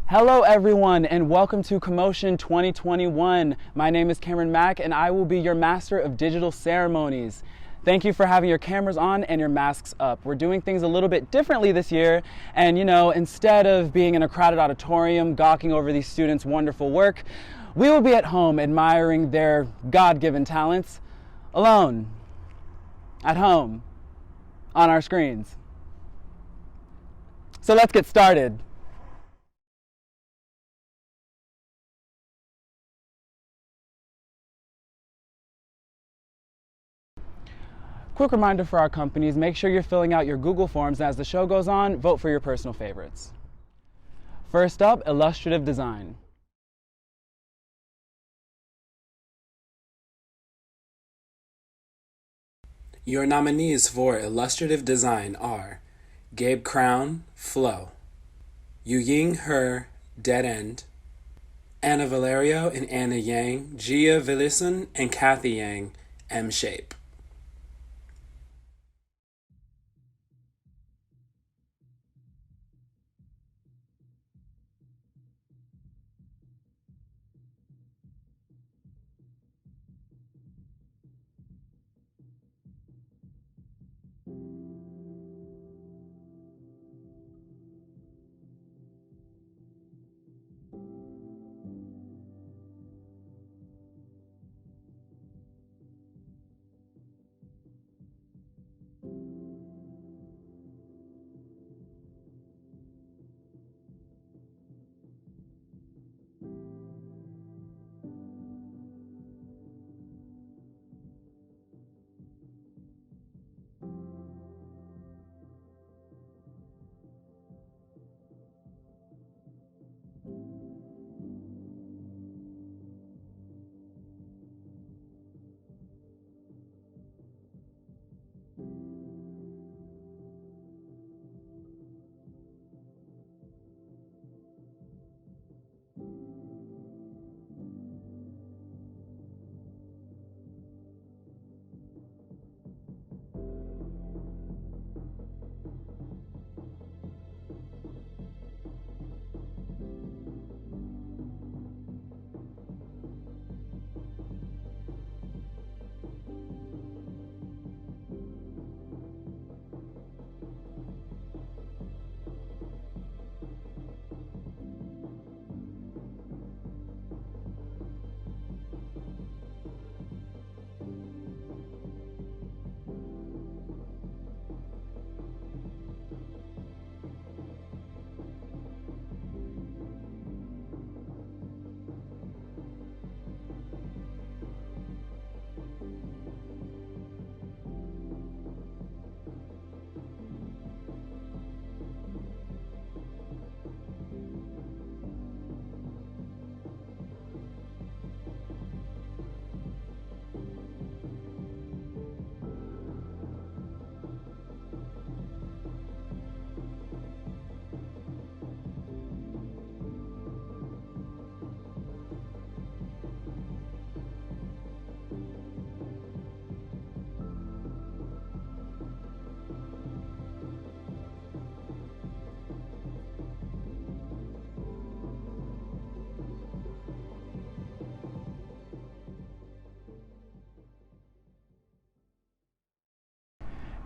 Hello everyone and welcome to CoMotion 2021. My name is Cameron Mack and I will be your master of digital ceremonies. Thank you for having your cameras on and your masks up. We're doing things a little bit differently this year, and instead of being in a crowded auditorium gawking over these students' wonderful work, we will be at home admiring their God-given talents, alone, at home, on our screens. So let's get started. Quick reminder for our companies, make sure you're filling out your Google Forms, and as the show goes on, vote for your personal favorites. First up, Illustrative Design. Your nominees for Illustrative Design are Gabe Crown, Flow, Yuying He, Dead End, Anna Valerio and Anna Yang, Gia Villison and Kathy Yang, M-Shape.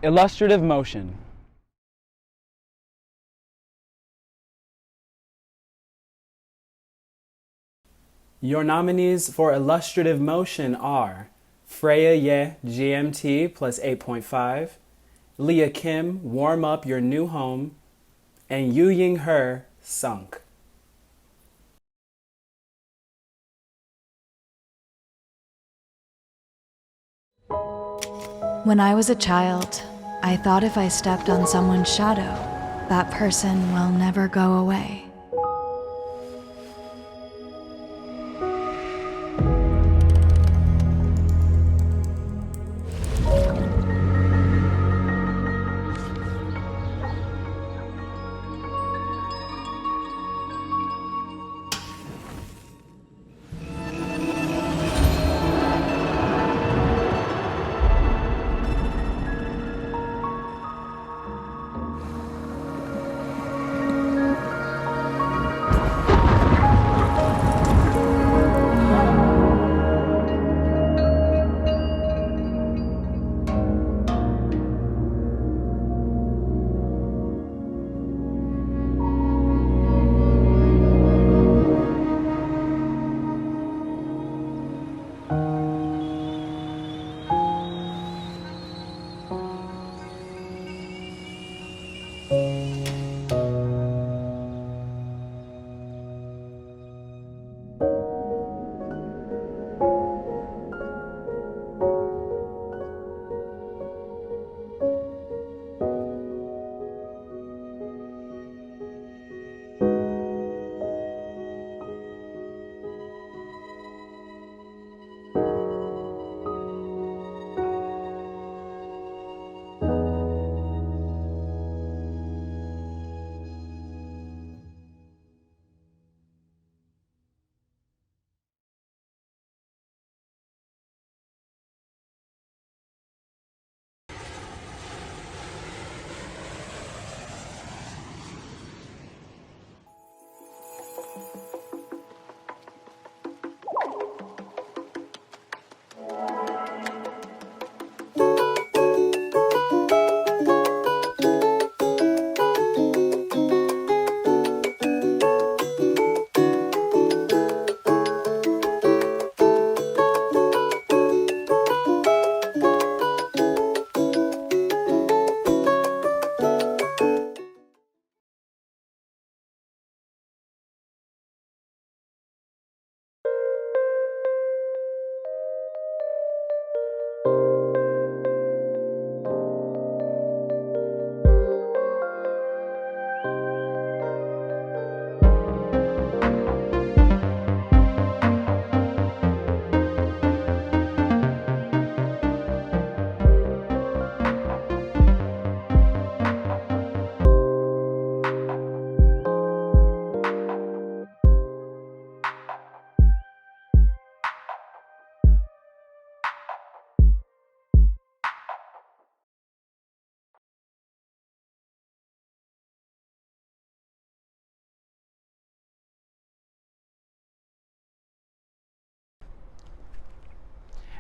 Illustrative Motion. Your nominees for Illustrative Motion are Freya Ye, GMT plus 8.5, Leah Kim, Warm Up Your New Home, and Yuying He, Sunk. When I was a child, I thought if I stepped on someone's shadow, that person will never go away.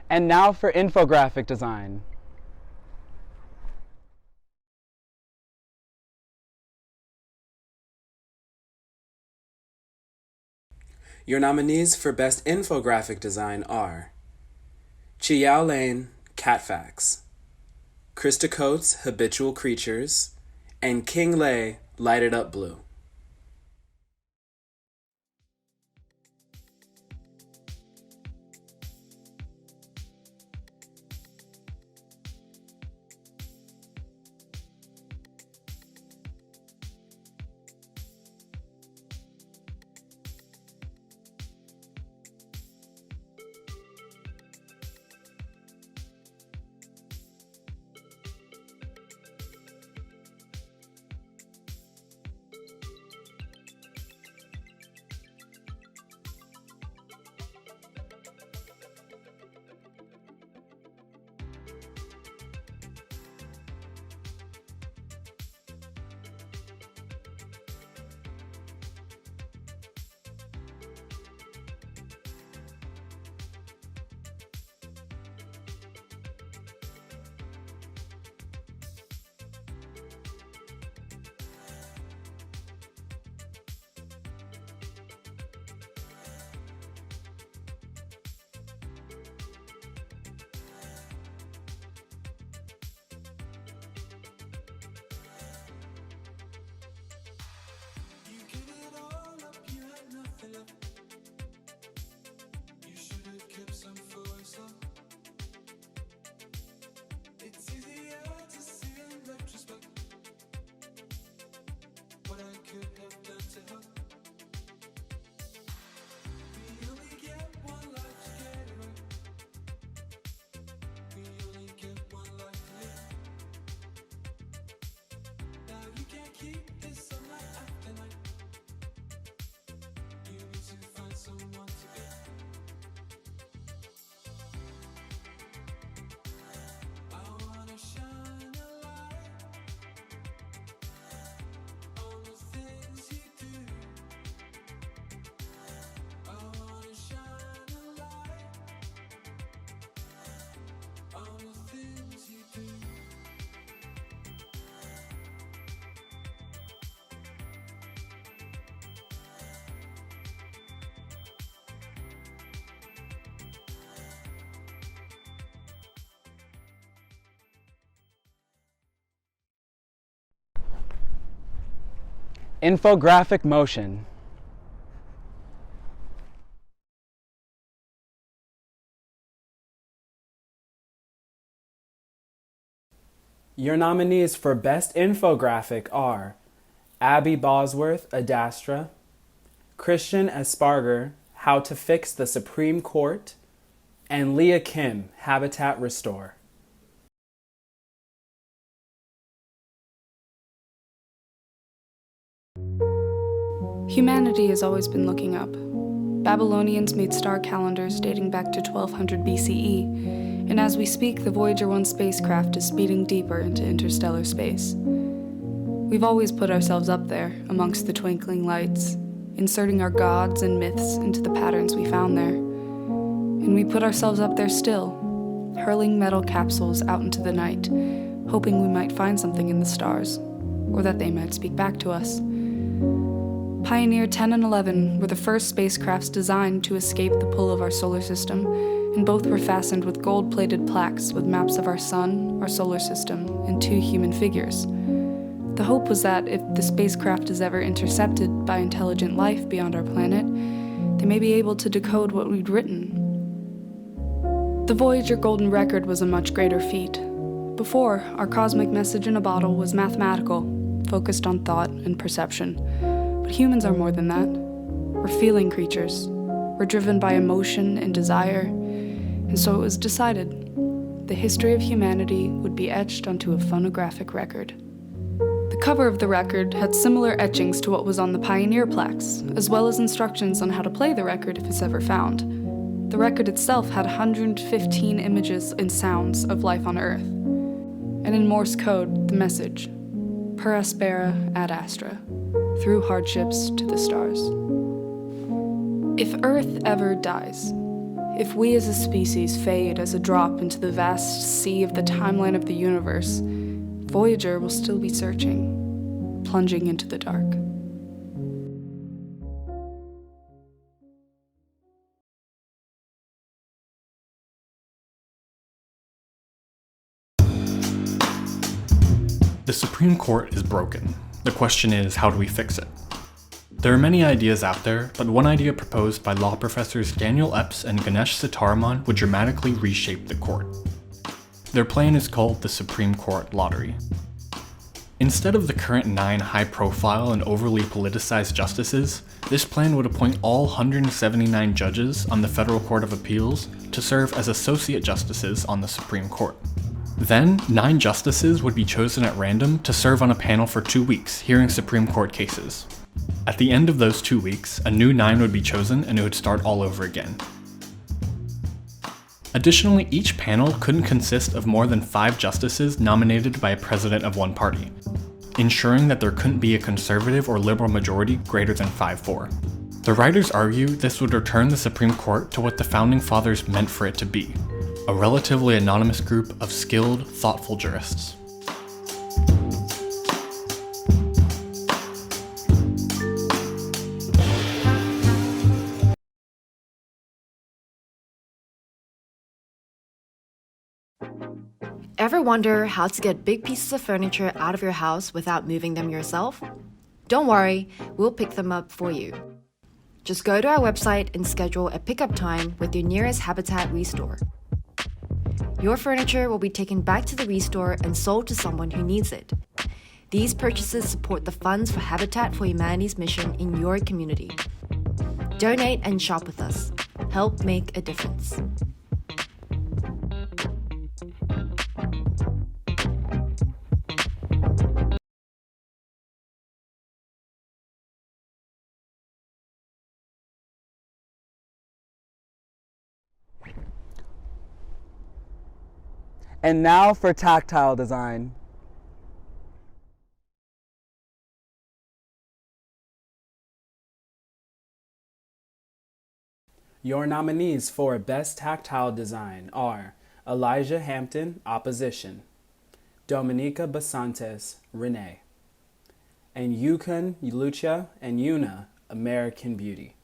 And now for infographic design. Your nominees for Best Infographic Design are Chi-Yao Lane, Cat Facts, Krista Coates, Habitual Creatures, and King Lei, Light It Up Blue. Infographic Motion. Your nominees for Best Infographic are Abby Bosworth, Adastra, Christian Esparger, How to Fix the Supreme Court, and Leah Kim, Habitat Restore. Humanity has always been looking up. Babylonians made star calendars dating back to 1200 BCE, and as we speak, the Voyager 1 spacecraft is speeding deeper into interstellar space. We've always put ourselves up there, amongst the twinkling lights, inserting our gods and myths into the patterns we found there. And we put ourselves up there still, hurling metal capsules out into the night, hoping we might find something in the stars, or that they might speak back to us. Pioneer 10 and 11 were the first spacecrafts designed to escape the pull of our solar system, and both were fastened with gold-plated plaques with maps of our sun, our solar system, and 2 human figures. The hope was that if the spacecraft is ever intercepted by intelligent life beyond our planet, they may be able to decode what we'd written. The Voyager Golden Record was a much greater feat. Before, our cosmic message in a bottle was mathematical, focused on thought and perception. But humans are more than that. We're feeling creatures. We're driven by emotion and desire. And so it was decided the history of humanity would be etched onto a phonographic record. The cover of the record had similar etchings to what was on the Pioneer plaques, as well as instructions on how to play the record if it's ever found. The record itself had 115 images and sounds of life on Earth. And in Morse code, the message, per aspera ad astra, through hardships to the stars. If Earth ever dies, If we as a species fade as a drop into the vast sea of the timeline of the universe, Voyager will still be searching, plunging into the dark. The Supreme Court is broken. The question is, how do we fix it? There are many ideas out there, but one idea proposed by law professors Daniel Epps and Ganesh Sitaraman would dramatically reshape the court. Their plan is called the Supreme Court Lottery. Instead of the current 9 high-profile and overly politicized justices, this plan would appoint all 179 judges on the Federal Court of Appeals to serve as associate justices on the Supreme Court. Then, 9 justices would be chosen at random to serve on a panel for 2 weeks, hearing Supreme Court cases. At the end of those 2 weeks, a new 9 would be chosen and it would start all over again. Additionally, each panel couldn't consist of more than 5 justices nominated by a president of one party, ensuring that there couldn't be a conservative or liberal majority greater than 5-4. The writers argue this would return the Supreme Court to what the Founding Fathers meant for it to be, a relatively anonymous group of skilled, thoughtful jurists. Ever wonder how to get big pieces of furniture out of your house without moving them yourself? Don't worry, we'll pick them up for you. Just go to our website and schedule a pickup time with your nearest Habitat Restore. Your furniture will be taken back to the Restore and sold to someone who needs it. These purchases support the funds for Habitat for Humanity's mission in your community. Donate and shop with us. Help make a difference. And now for Tactile Design. Your nominees for Best Tactile Design are Elijah Hampton, Opposition, Dominica Basantes, Renee, and Yukon, Lucia, and Yuna, American Beauty.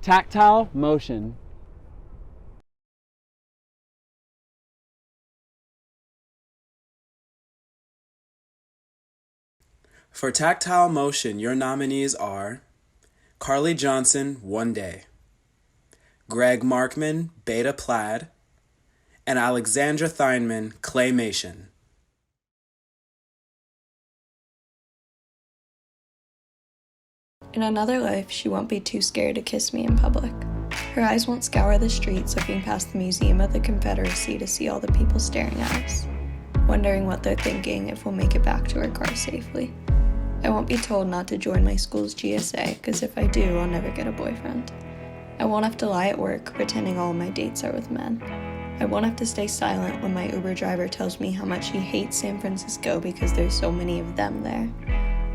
Tactile Motion. For Tactile Motion, your nominees are Carly Johnson, One Day, Greg Markman, Beta Plaid, and Alexandra Theinman, Claymation. In another life, she won't be too scared to kiss me in public. Her eyes won't scour the streets looking past the Museum of the Confederacy to see all the people staring at us. wondering what they're thinking if we'll make it back to our car safely. I won't be told not to join my school's GSA, because if I do, I'll never get a boyfriend. I won't have to lie at work pretending all of my dates are with men. I won't have to stay silent when my Uber driver tells me how much he hates San Francisco because there's so many of them there.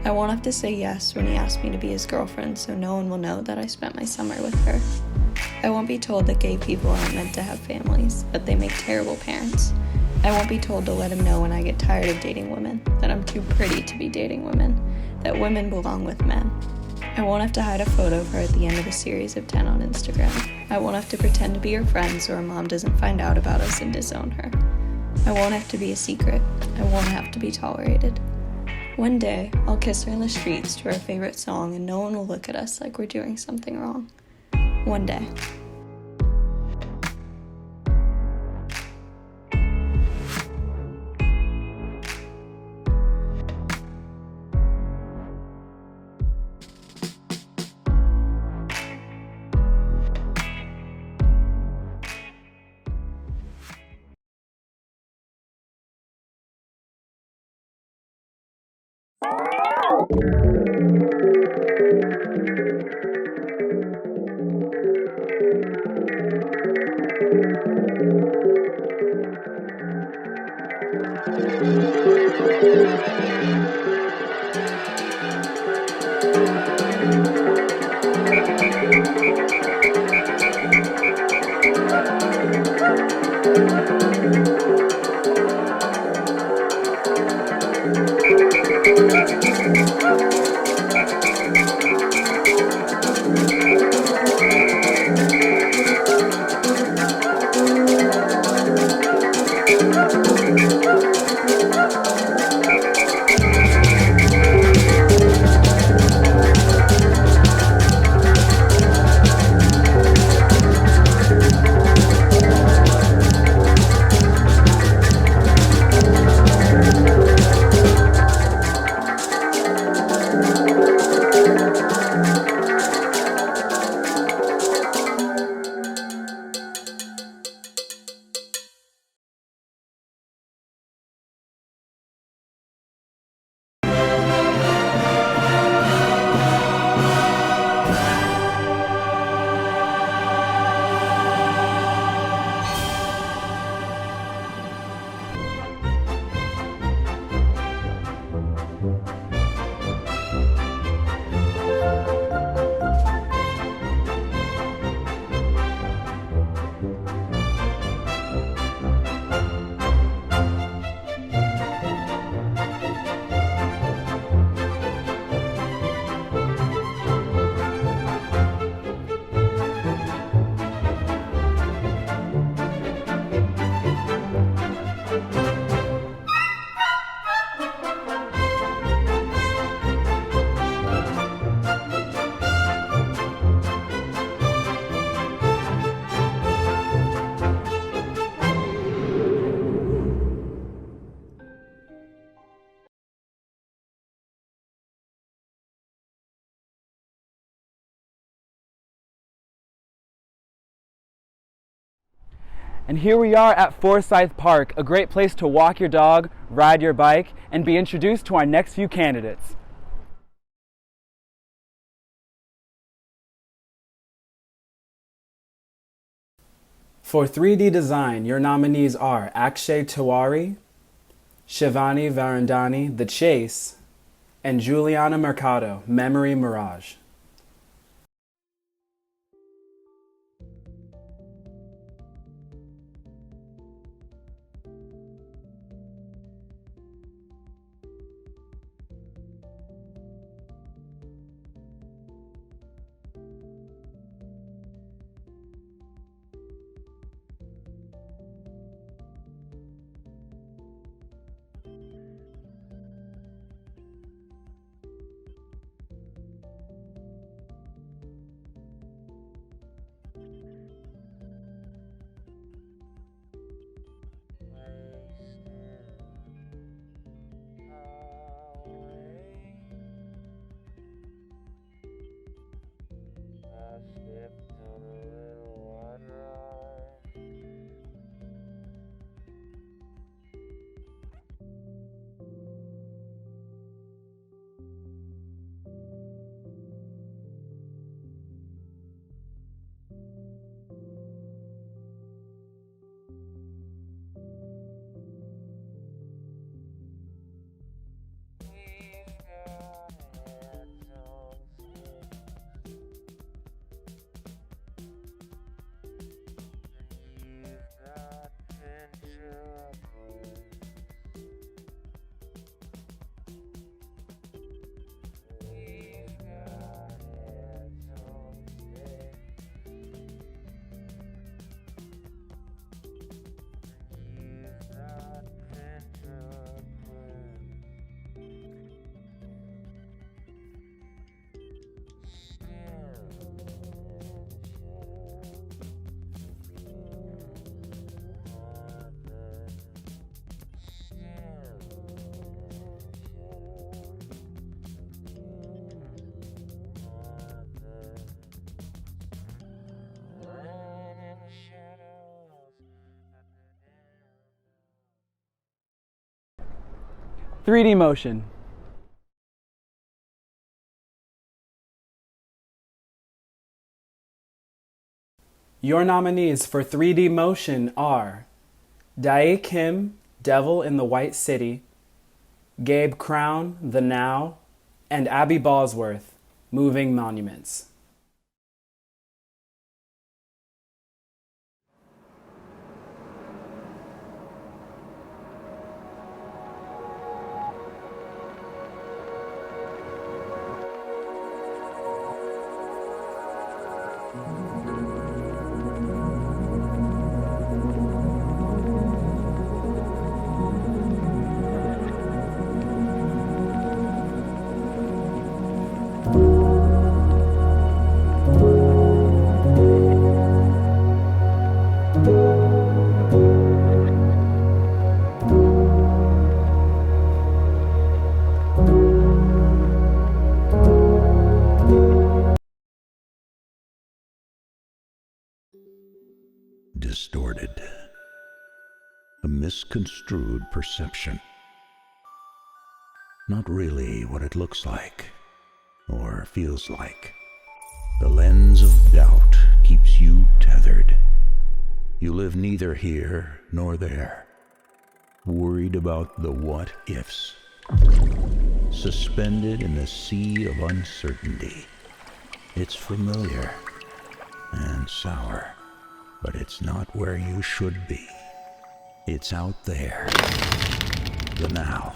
I won't have to say yes when he asks me to be his girlfriend, so no one will know that I spent my summer with her. I won't be told that gay people aren't meant to have families, but they make terrible parents. I won't be told to let him know when I get tired of dating women, that I'm too pretty to be dating women, that women belong with men. I won't have to hide a photo of her at the end of a series of 10 on Instagram. I won't have to pretend to be her friend so her mom doesn't find out about us and disown her. I won't have to be a secret. I won't have to be tolerated. One day, I'll kiss her in the streets to our favorite song and no one will look at us like we're doing something wrong. One day. And here we are at Forsyth Park, a great place to walk your dog, ride your bike, and be introduced to our next few candidates. For 3D design, your nominees are Akshay Tiwari, Shivani Varandani, The Chase, and Juliana Mercado, Memory Mirage. 3D motion. Your nominees for 3D motion are Dae Kim, Devil in the White City, Gabe Crown, The Now, and Abby Bosworth, Moving Monuments. Distorted. A misconstrued perception. Not really what it looks like or feels like. The lens of doubt keeps you tethered. You live neither here nor there, worried about the what-ifs, suspended in the sea of uncertainty. It's familiar and sour, but it's not where you should be. It's out there, the now.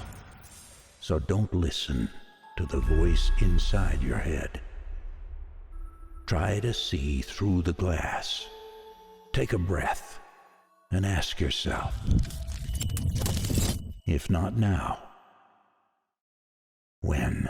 So don't listen to the voice inside your head. Try to see through the glass. Take a breath and ask yourself, if not now, when?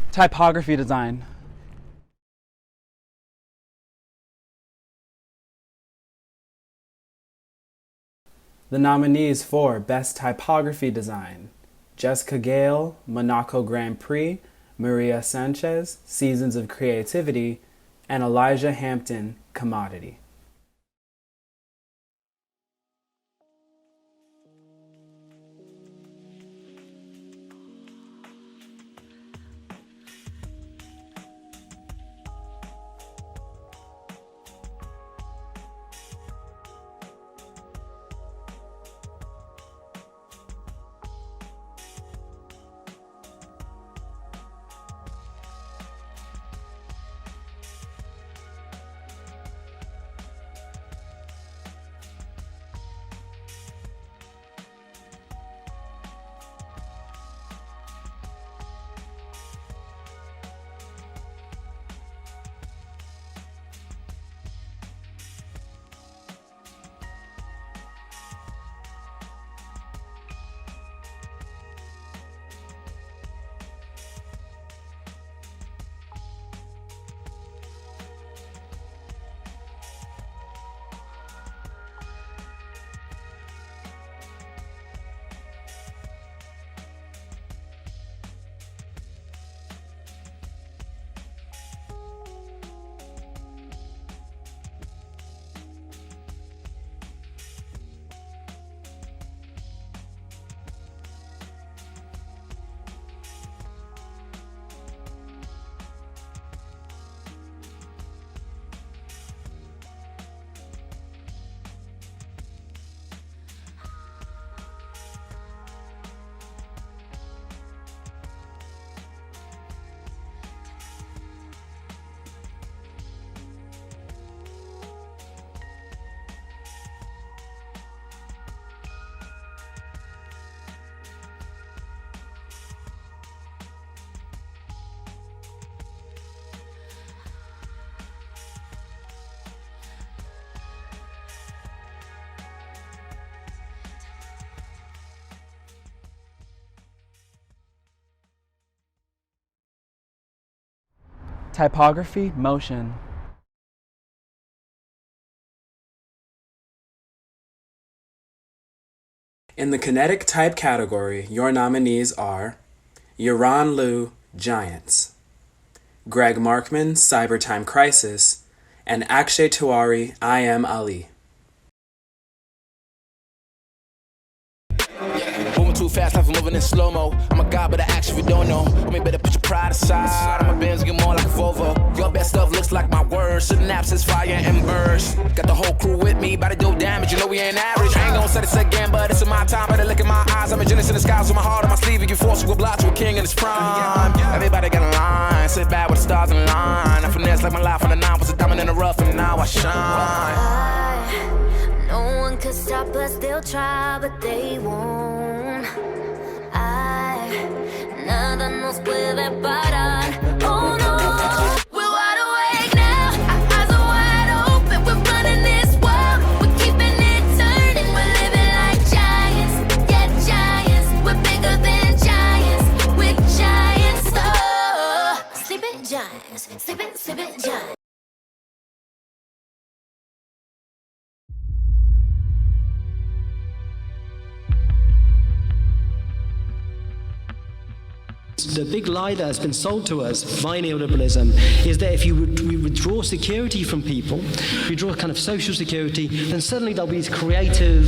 Typography design. The nominees for Best Typography Design: Jessica Gale, Monaco Grand Prix, Maria Sanchez, Seasons of Creativity, and Elijah Hampton, Commodity. Typography Motion. In the kinetic type category, your nominees are Yaron Liu, Giants, Greg Markman, Cybertime Crisis, and Akshay Tiwari, I Am Ali. Moving too fast, life moving in slow-mo. I'm a god, but I actually don't know. I mean, better put your pride aside. I'm a Benz, get more like a Volvo. Your best stuff looks like my words. Synapses, fire, and burst. Got the whole crew with me, about to do damage. You know we ain't average. I ain't gonna say this again, but it's in my time. Better look in my eyes. I'm a genius in the skies with my heart on my sleeve. You force to oblige to a king in his prime. Everybody got a line. Sit back with the stars in line. I finesse like my life on the 9 was a diamond in the rough, and now I shine. No one could stop us, they'll try, but they won't. Nada nos puede parar. Oh no, we're wide awake now. Our eyes are wide open. We're running this world. We're keeping it turning. We're living like giants. Yeah, giants. We're bigger than giants. We're giants. Oh, sleeping giants. Sleeping giants. The big lie that has been sold to us by neoliberalism is that if you withdraw security from people, you draw kind of social security, then suddenly there'll be this creative,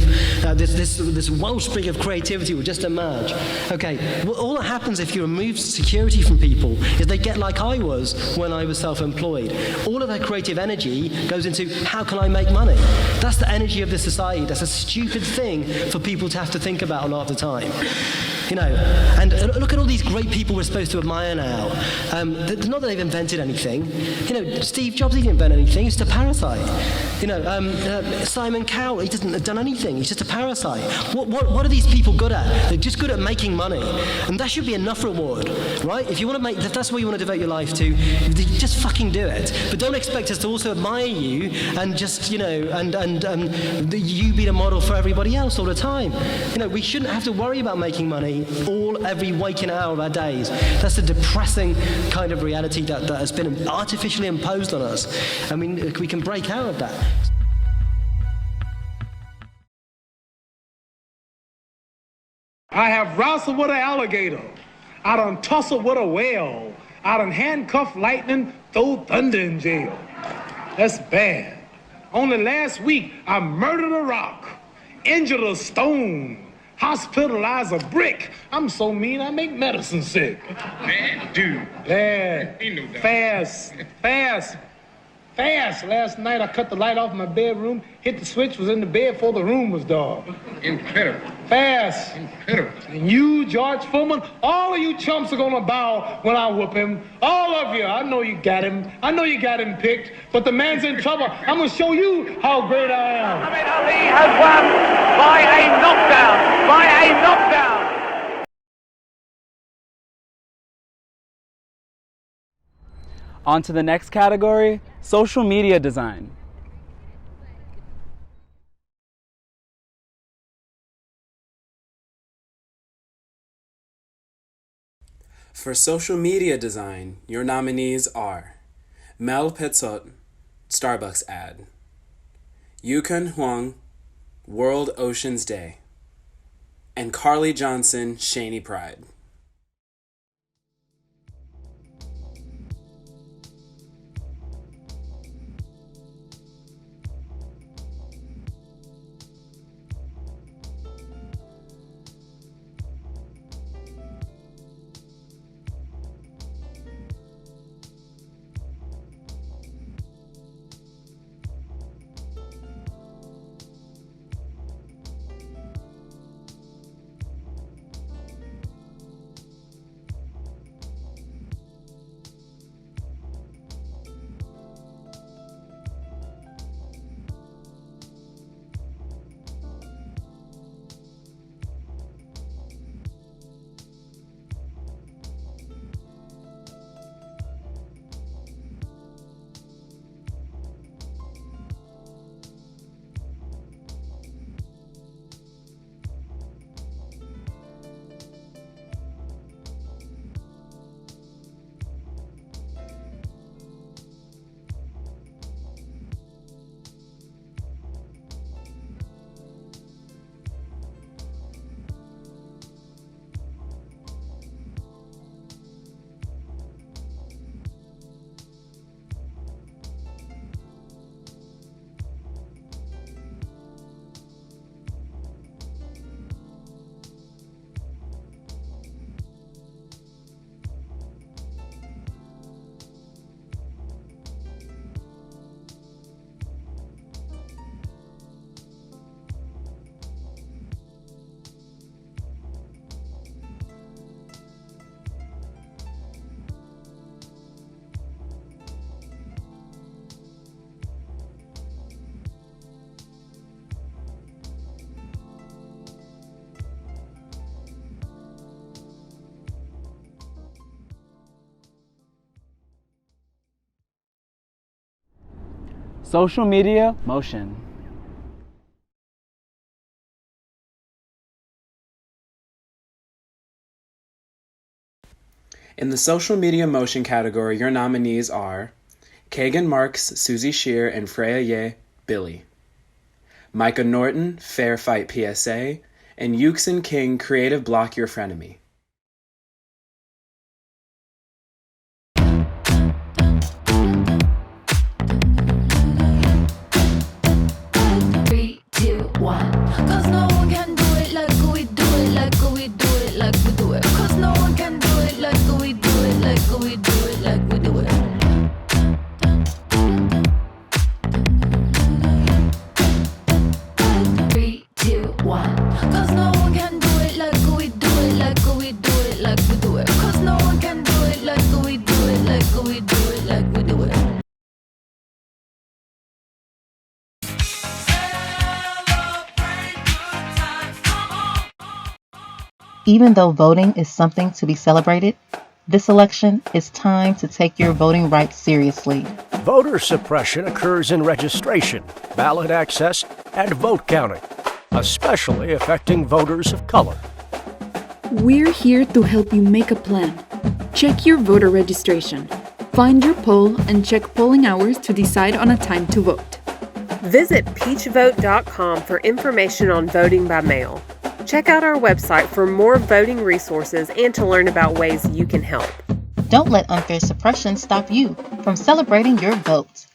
this wellspring of creativity will just emerge. Okay, well, all that happens if you remove security from people is they get like I was when I was self-employed. All of that creative energy goes into how can I make money? That's the energy of the society. That's a stupid thing for people to have to think about a lot of the time. You know, and look at all these great people we're supposed to admire now. Not that they've invented anything. You know, Steve Jobs, he didn't invent anything. He's just a parasite. You know, Simon Cowell, he doesn't have done anything. He's just a parasite. What are these people good at? They're just good at making money. And that should be enough reward, right? If you want to make, if that's what you want to devote your life to, just fucking do it. But don't expect us to also admire you and just, you know, and you be the model for everybody else all the time. You know, we shouldn't have to worry about making money every waking hour of our days. That's a depressing kind of reality that has been artificially imposed on us. I mean, we can break out of that. I have wrestled with an alligator. I done tussled with a whale. I done handcuffed lightning, throw thunder in jail. That's bad. Only last week, I murdered a rock, injured a stone, hospitalize a brick. I'm so mean, I make medicine sick. Man, dude. Yeah. Fast. Last night, I cut the light off my bedroom, hit the switch, was in the bed before the room was dark. Incredible. Fast. Incredible. And you, George Foreman, all of you chumps are gonna bow when I whoop him. All of you. I know you got him. I know you got him picked, but the man's in trouble. I'm gonna show you how great I am. Muhammad Ali has won by a knockdown. By a knockdown. On to the next category, social media design. For social media design, your nominees are Mel Pitzot, Starbucks ad, Yukon Huang, World Oceans Day, and Carly Johnson, Shaney Pride. Social Media Motion. In the Social Media Motion category, your nominees are Kagan Marks, Susie Shear, and Freya Ye, Billy. Micah Norton, Fair Fight PSA, and Yuxin King, Creative Block Your Frenemy. Even though voting is something to be celebrated, this election is time to take your voting rights seriously. Voter suppression occurs in registration, ballot access, and vote counting, especially affecting voters of color. We're here to help you make a plan. Check your voter registration. Find your poll and check polling hours to decide on a time to vote. Visit peachvote.com for information on voting by mail. Check out our website for more voting resources and to learn about ways you can help. Don't let unfair suppression stop you from celebrating your vote.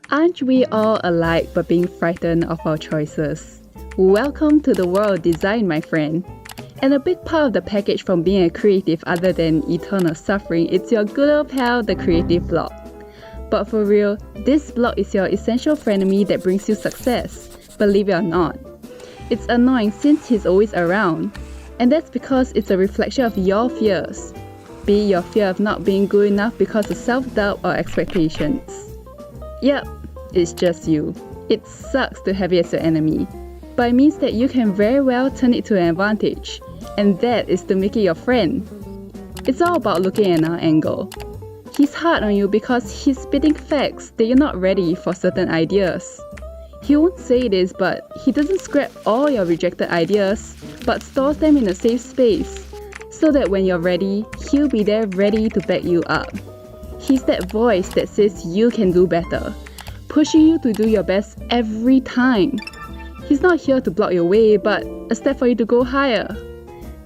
Aren't we all alike but being frightened of our choices? Welcome to the world of design, my friend. And a big part of the package from being a creative other than eternal suffering is your good old pal, the creative block. But for real, this block is your essential frenemy that brings you success, believe it or not. It's annoying since he's always around, and that's because it's a reflection of your fears, be it your fear of not being good enough because of self-doubt or expectations. Yep, it's just you. It sucks to have it as your enemy, but it means that you can very well turn it to an advantage, and that is to make it your friend. It's all about looking at another angle. He's hard on you because he's spitting facts that you're not ready for certain ideas. He won't say this, but he doesn't scrap all your rejected ideas, but stores them in a safe space, so that when you're ready, he'll be there ready to back you up. He's that voice that says you can do better, pushing you to do your best every time. He's not here to block your way, but a step for you to go higher,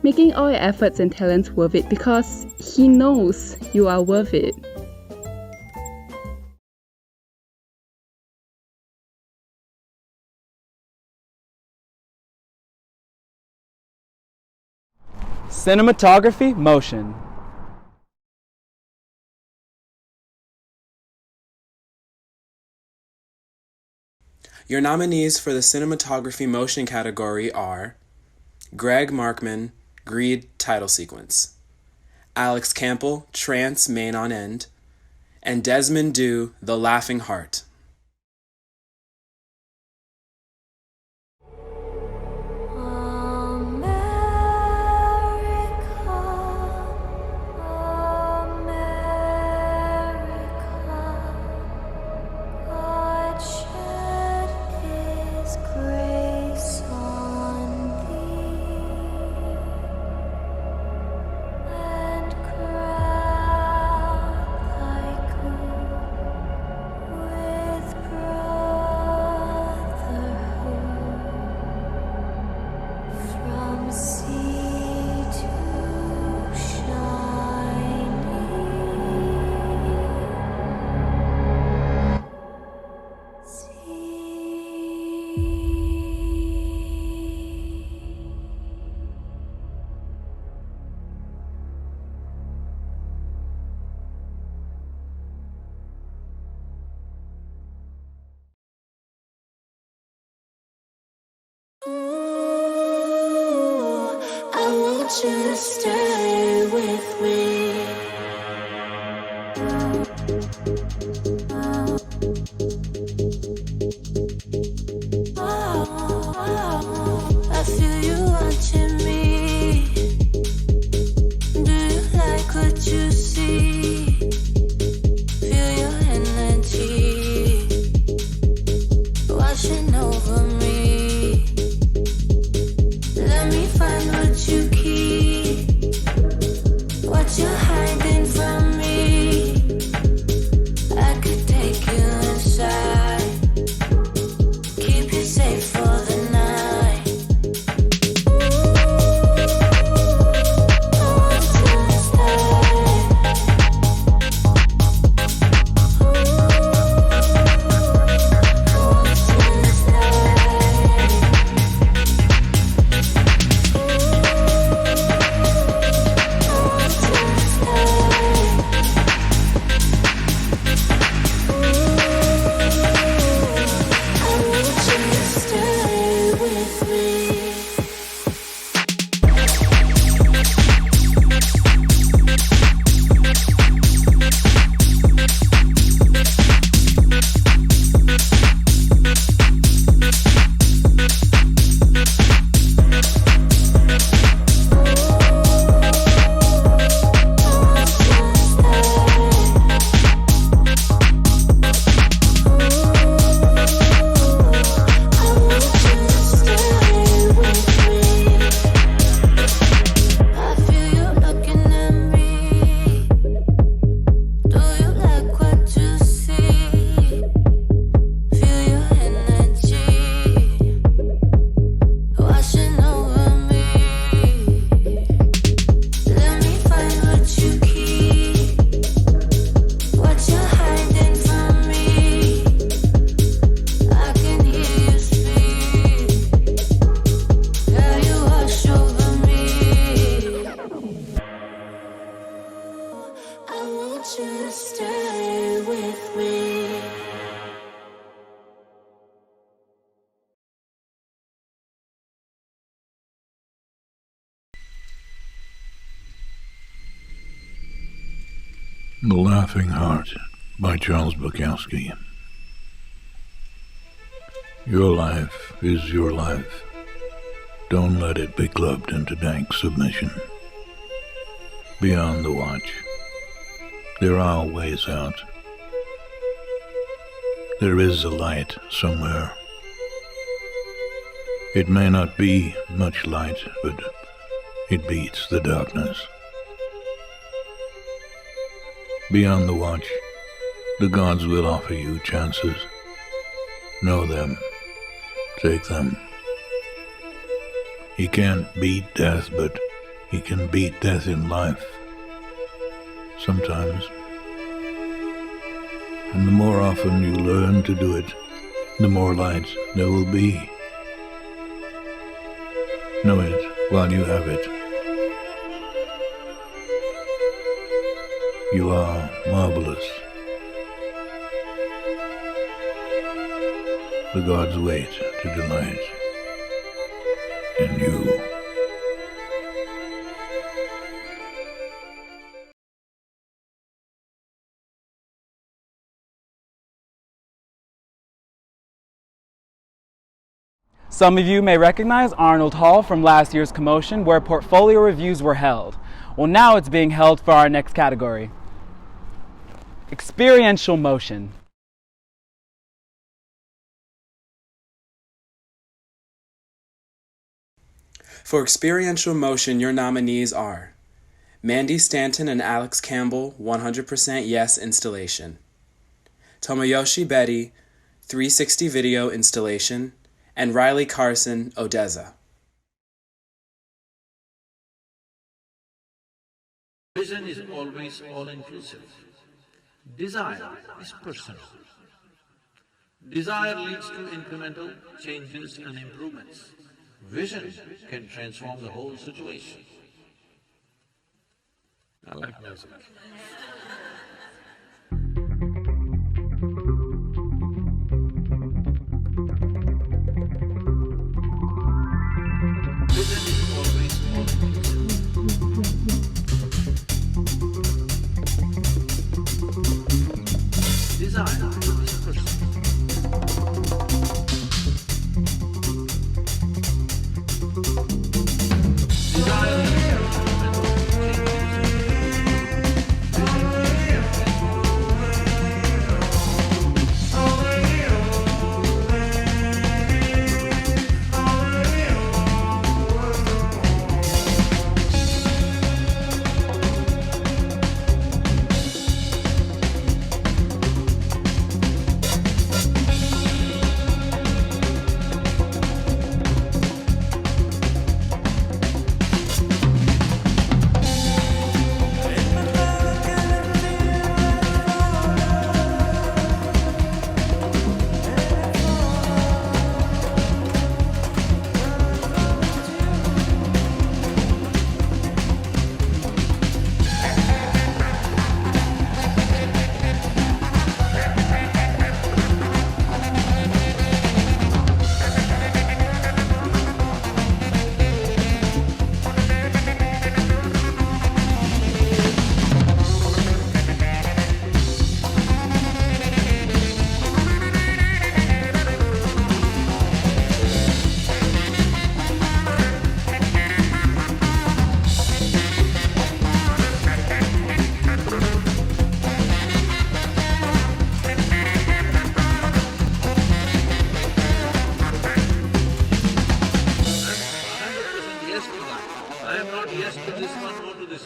making all your efforts and talents worth it because he knows you are worth it. Cinematography Motion. Your nominees for the Cinematography Motion category are Greg Markman, Greed Title Sequence, Alex Campbell, Trance Main on End, and Desmond Dew, The Laughing Heart. want you to stay with me. I feel you watching me. Do you like what you see? over me. Let me find what you keep, what you're hiding from me. I could take you inside, keep you safe for the night. The Laughing Heart by Charles Bukowski. Your life is your life. Don't let it be clubbed into dank submission. Beyond the watch, there are ways out. There is a light somewhere. It may not be much light, but it beats the darkness. Beyond the watch, the gods will offer you chances. Know them. Take them. He can't beat death, but he can beat death in life. Sometimes. And the more often you learn to do it, the more light there will be. Know it while you have it. You are marvelous. The gods wait to delight in you. Some of you may recognize Arnold Hall from last year's CoMotion, where portfolio reviews were held. Well, now it's being held for our next category. Experiential Motion. For Experiential Motion, your nominees are Mandy Stanton and Alex Campbell, 100% Yes Installation, Tomoyoshi Betty, 360 Video Installation, and Riley Carson, Odessa. Vision is always all-inclusive. Desire is personal. Desire leads to incremental changes and improvements. Vision can transform the whole situation. I like music. Vision is always all-inclusive. Desire is personal. Desire leads to incremental changes.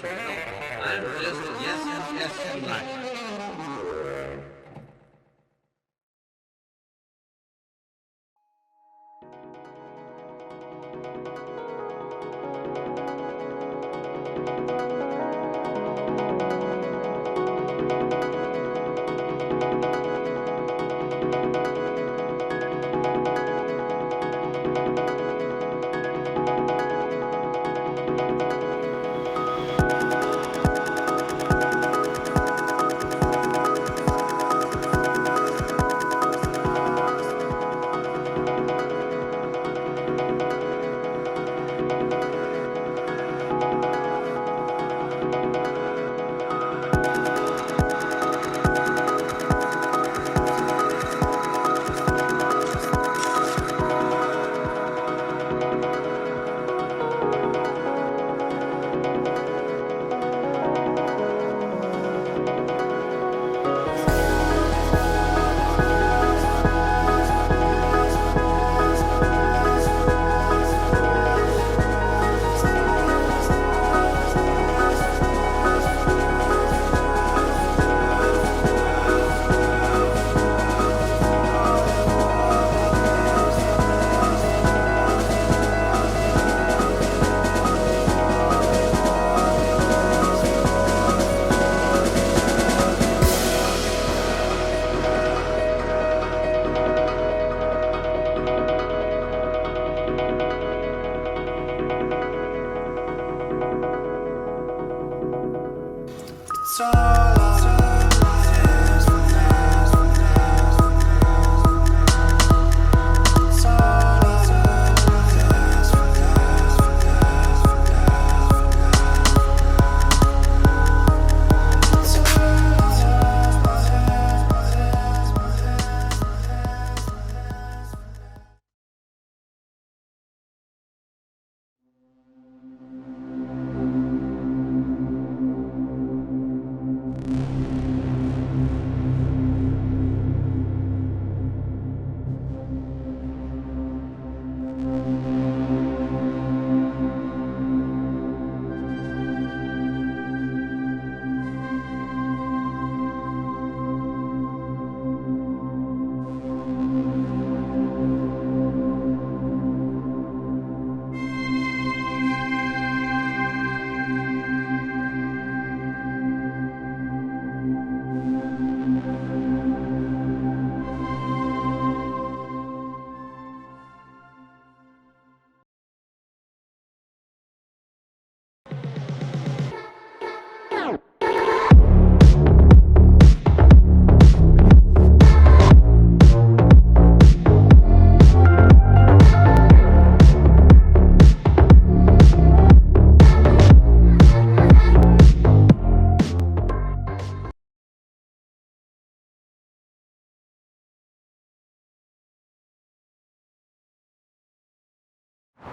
just no. I'm just yes, yes, yes, right.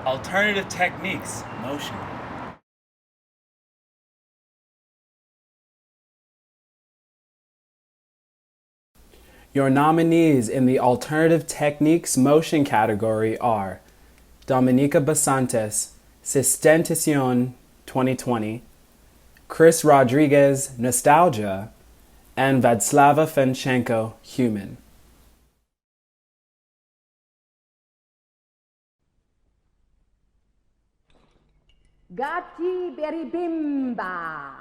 Alternative techniques, motion. Your nominees in the Alternative Techniques Motion category are Dominica Basantes, Sistentacion 2020, Chris Rodriguez, Nostalgia, and Vadslava Fenchenko, Human. Gachi beribimba.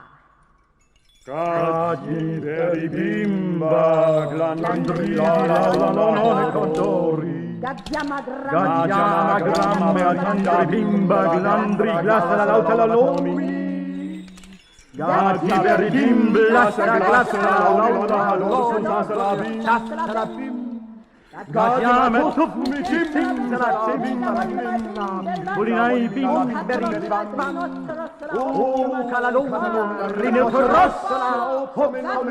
Gachi beribimba, glandri la non contori. Gaggiama gramme altandri bimba, glandri glassa la lauta la lomi. Gachi beribimba, glassa la lauta la lomi. La bim. Gaggiama tuffmi cim, la cimina, purinai bim beribimba. Oh, calalona, rineo rossa, come non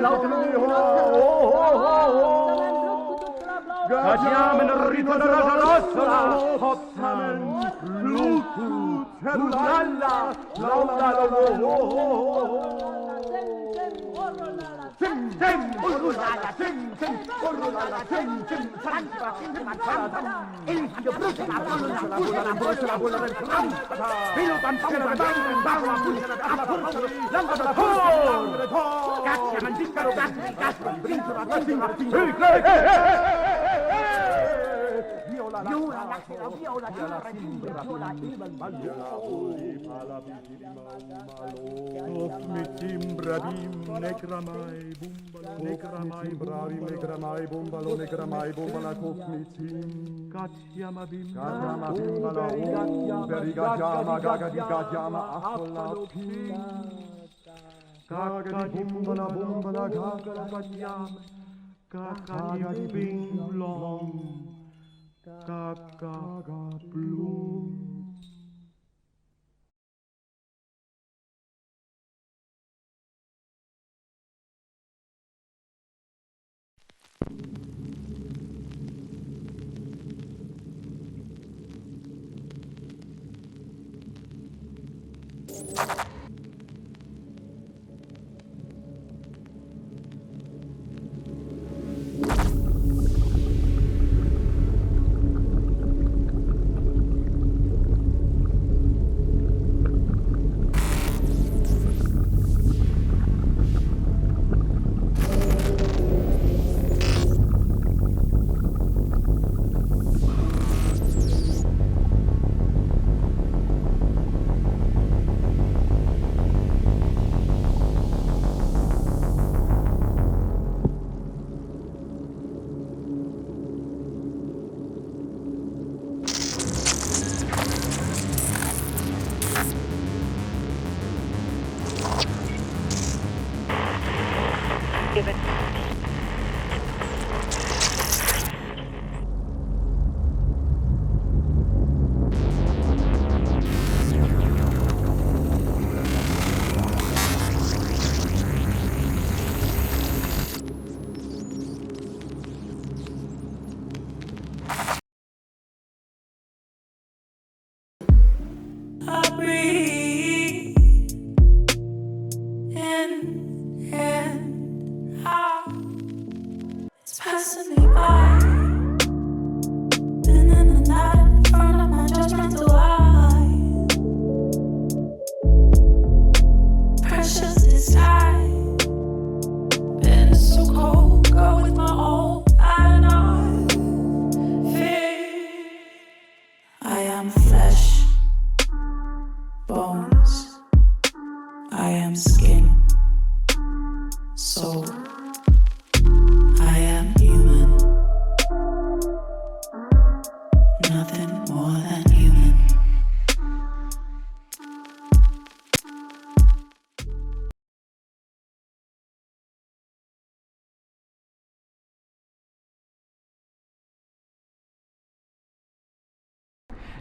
Gaggiamen rito da rossa, hopsamen, flutu, terulalla, laula,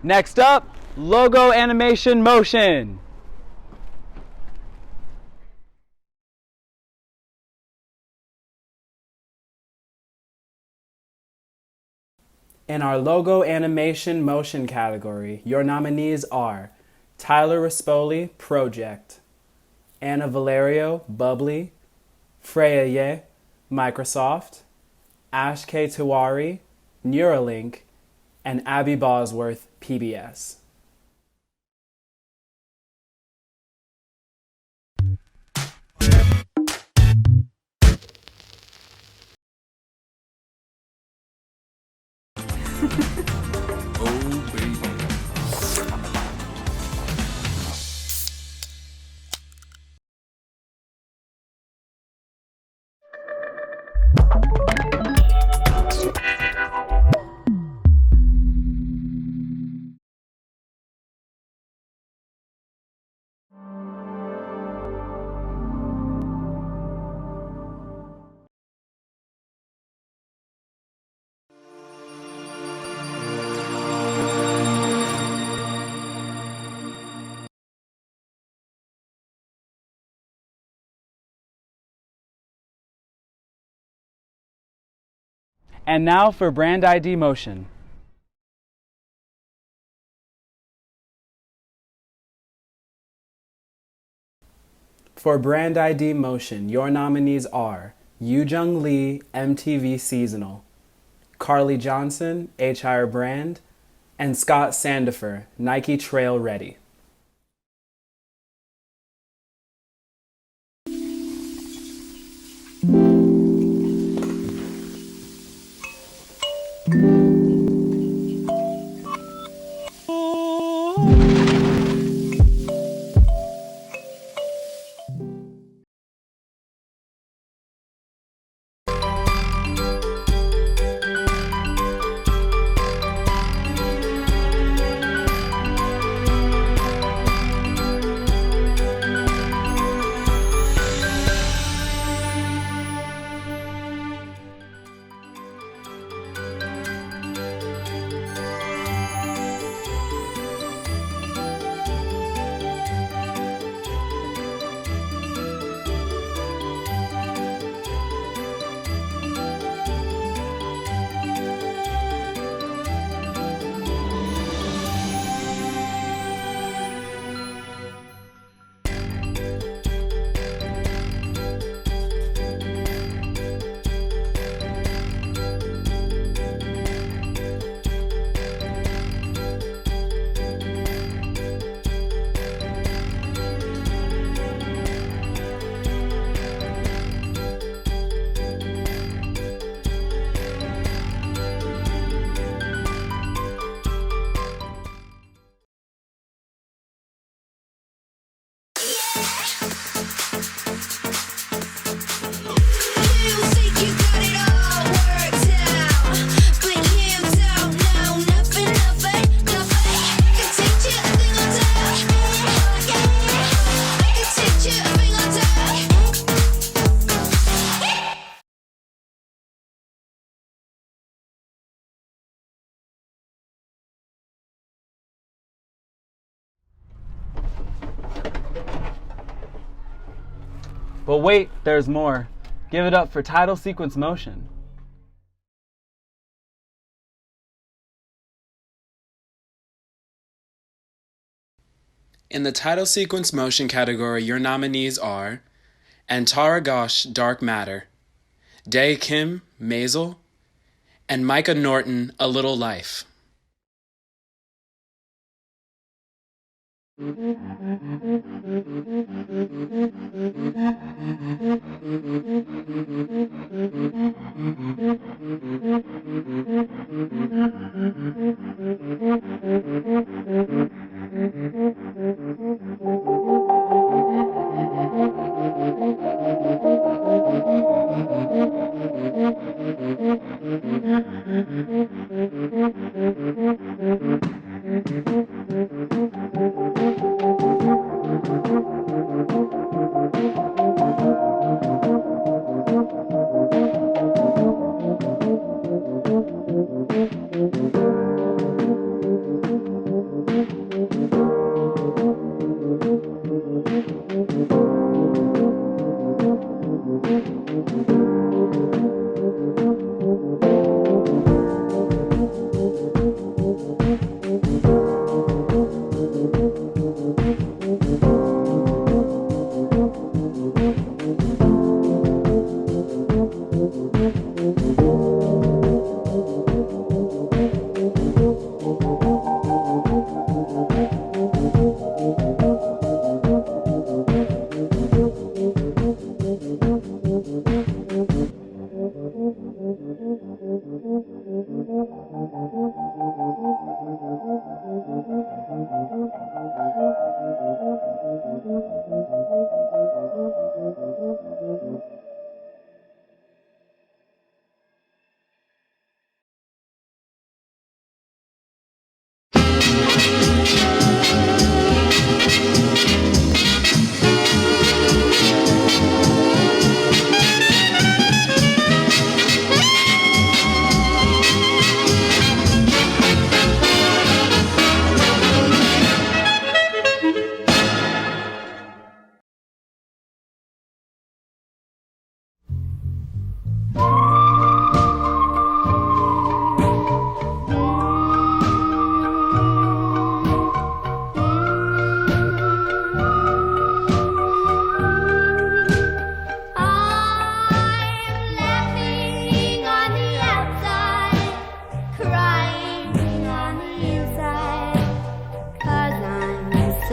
Next up, logo animation motion. In our logo animation motion category, your nominees are Tyler Rispoli, Project, Anna Valerio, Bubbly, Freya Ye, Microsoft, Ash K. Tiwari, Neuralink, and Abby Bosworth, PBS. Oh, baby. And now for brand ID motion. For brand ID motion, your nominees are Yoojung Lee, MTV Seasonal, Carly Johnson, H-Hire Brand, and Scott Sandifer, Nike Trail Ready. But wait, there's more. Give it up for Title Sequence Motion. In the Title Sequence Motion category, your nominees are Antara Ghosh, Dark Matter, Dae Kim, Maisel, and Micah Norton, A Little Life.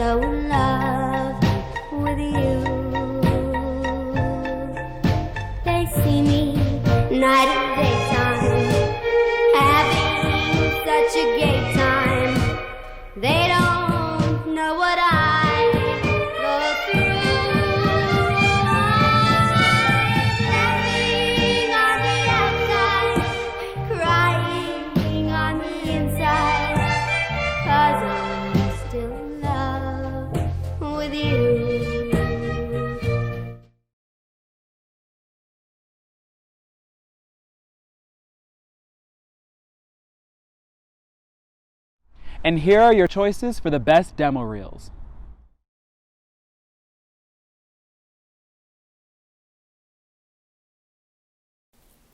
so in love with you. They see me night and daytime, having such a gay time. They don't know what I go through. Laughing on the outside, crying on the inside, 'cause I'm still in love with you. And here are your choices for the best demo reels.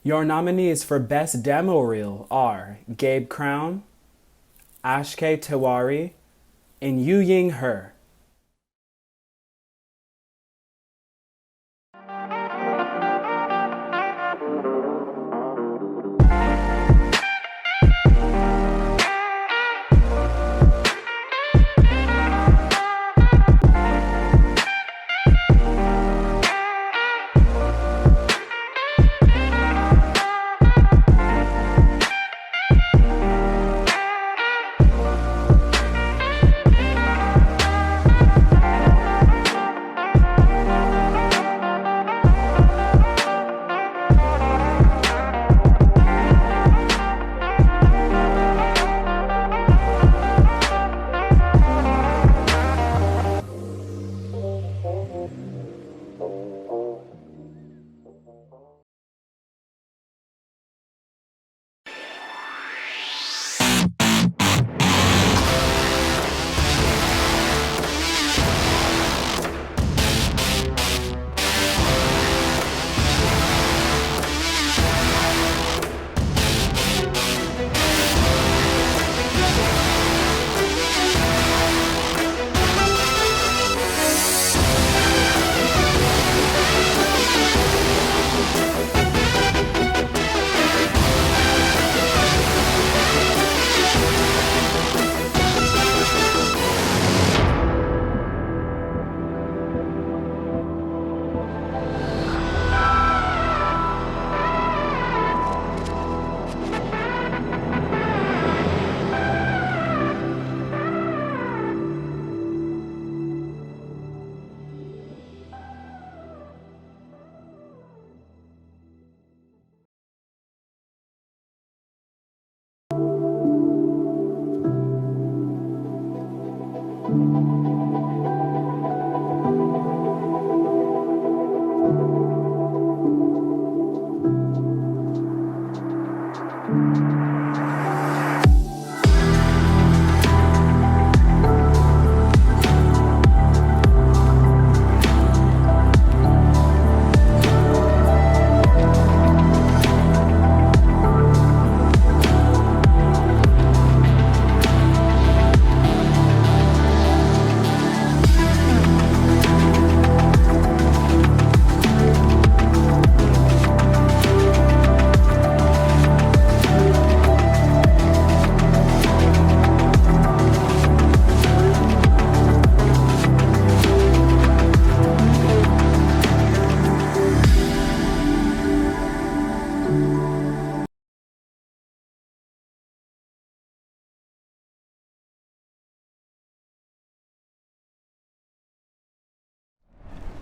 Your nominees for Best Demo Reel are Gabe Crown, Ashke Tewari, and Yu Ying He.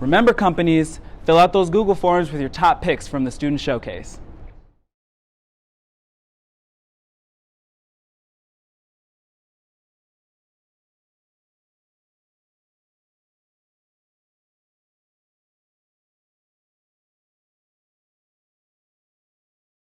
Remember, companies, fill out those Google forms with your top picks from the Student Showcase.